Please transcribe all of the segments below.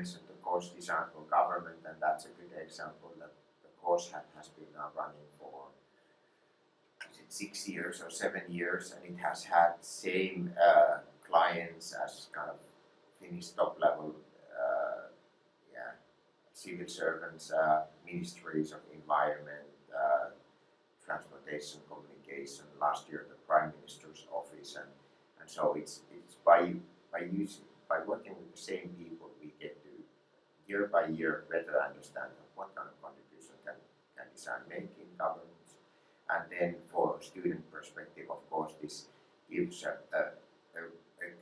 mentioned the course design for government, and that's a good example that the course has been now running for 6 years or 7 years, and it has had same clients as kind of Finnish top level civil servants, ministries of environment, transportation, communication. Last year, the Prime Minister's office, and so it's by working with the same people, we get to year by year better understand what kind of contribution can design make in governance. And then for student perspective, of course, this gives a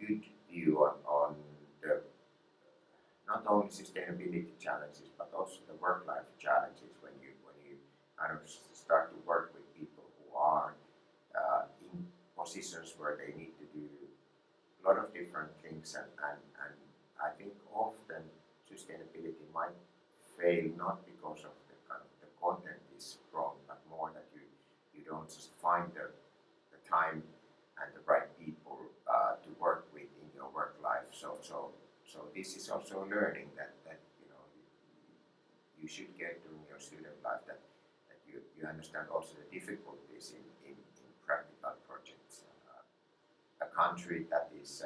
good view on the not only sustainability challenges but also the work-life challenges when you kind of start to work with people who are in positions where they need to do a lot of different things, and I think often sustainability might fail not because of the kind of the content is wrong, but more that you don't just find the time and the right people to work with in your work life. So this is also learning that you should get during your student life, that you understand also the difficulties in practical projects. A country that is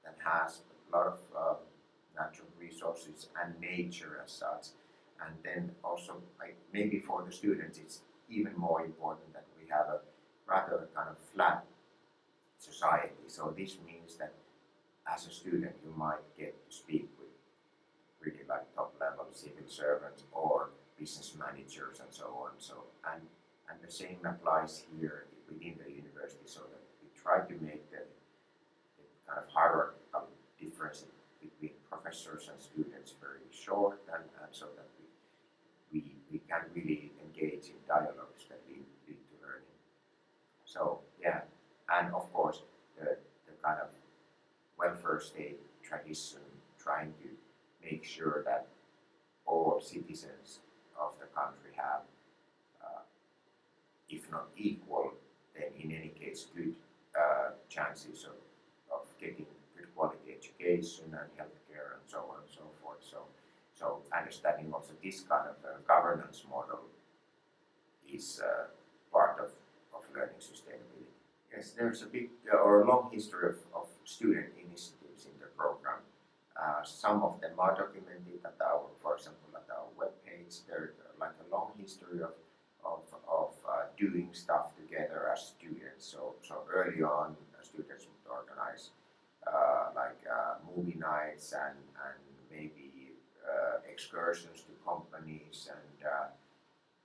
that has a lot of natural resources and nature as such, and then also maybe for the students it's even more important that we have a rather kind of flat society. So this means that as a student you might get to speak with really like top level civil servants or business managers and so on. So and the same applies here within the university, so that we try to make the kind of hierarchical difference between professors and students very short, and so that we can really engage in dialogues that lead to learning. So yeah, and of course the kind of welfare state tradition, trying to make sure that all citizens of the country have, if not equal, then in any case good chances of getting good quality education and healthcare and so on and so forth. So understanding also this kind of governance model is part of learning sustainability. Yes, there's a big or long history of student initiatives in the program. Some of them are documented at our, for example, at our webpage. There's like a long history of doing stuff together as students. So early on, students would organize movie nights and maybe excursions to companies,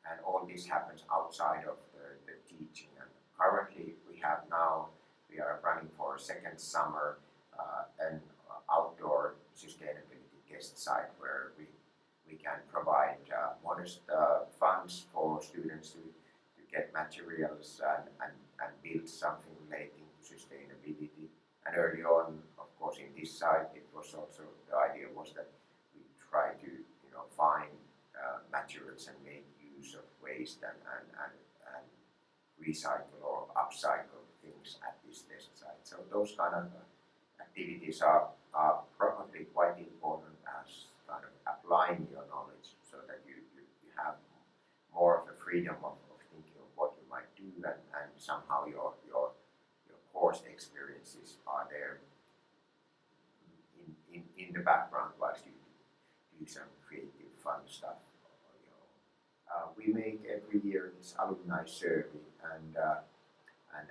and all this happens outside of the teaching. And currently we are running for a second summer an outdoor sustainability guest site where we can provide modest funds for students to get materials and build something relating to sustainability. And early on, of course, in this site, it was also, the idea was that we try to find materials and make use of waste and recycle or upcycle things at this test site. So those kind of activities are probably quite important as kind of applying your knowledge, so that you have more of a freedom of thinking of what you might do, and somehow your course experiences are there in the background whilst you do some creative fun stuff on your own. We make every year this alumni survey and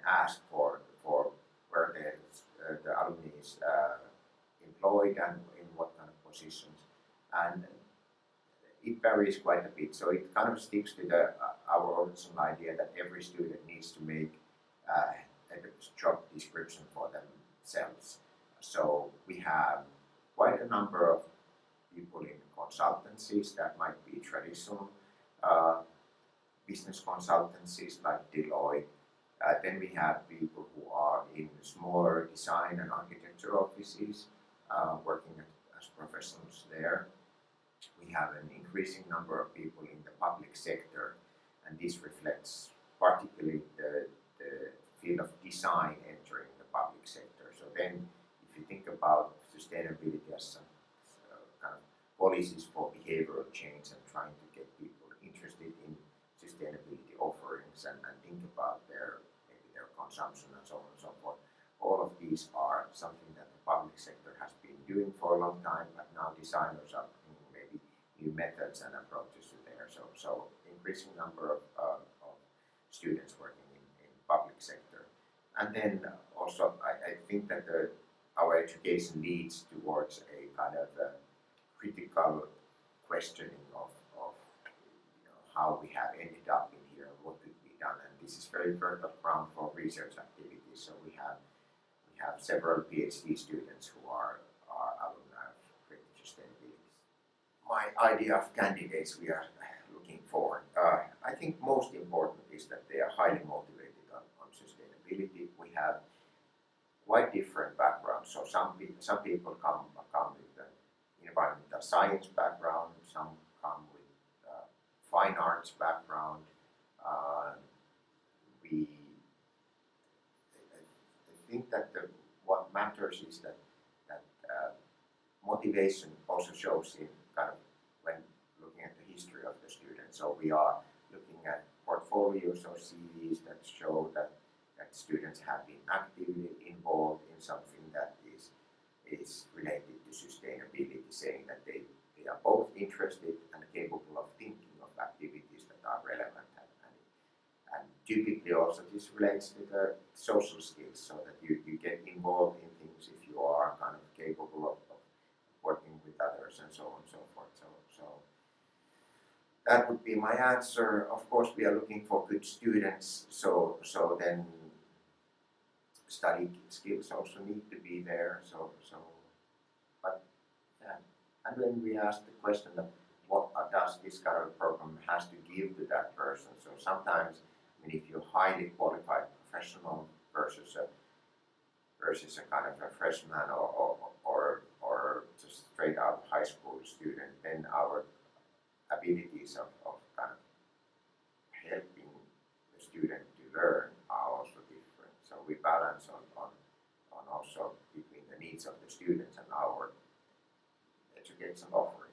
ask for where the alumni is employed and in what kind of positions, and it varies quite a bit. So it kind of sticks to our original idea that every student needs to make a job description for themselves. So we have quite a number of people in consultancies that might be traditional business consultancies like Deloitte. Then we have people who are in smaller design and architecture offices, working as professionals there. We have an increasing number of people in the public sector, and this reflects particularly the field of design entering the public sector. So then, if you think about sustainability as policies for behavioral change and trying to get people interested in sustainability offerings and think about maybe their consumption and so on and so forth. All of these are something that the public sector has been doing for a long time, but now designers are bringing maybe new methods and approaches to there. So increasing number of students working in public sector. And then also I think that our education leads towards a kind of critical questioning of how we have ended up in here and what could be done. And this is very fertile ground for research activities. So we have several PhD students who are alumni of Creative Sustainability. My idea of candidates we are looking for, I think most important is that they are highly motivated on sustainability. We have quite different backgrounds. So some people come with an environmental science background, some come with fine arts background. I think that what matters is that motivation also shows in kind of when looking at the history of the student. So we are looking at portfolios or CVs that show that students have been actively involved in something that is related to sustainability, saying that they are both interested and capable of thinking of activities that are relevant. And typically also this relates to the social skills, so that you get involved in things if you are kind of capable of working with others and so on and so forth. So that would be my answer. Of course, we are looking for good students, so then study skills also need to be there. But yeah. And when we ask the question that what does this kind of program has to give to that person? So sometimes, I mean, if you're highly qualified professional versus a kind of a freshman or just straight out high school student, then our abilities of kind of helping the student to learn are also different. So we balance on also between the needs of the students and our education offering.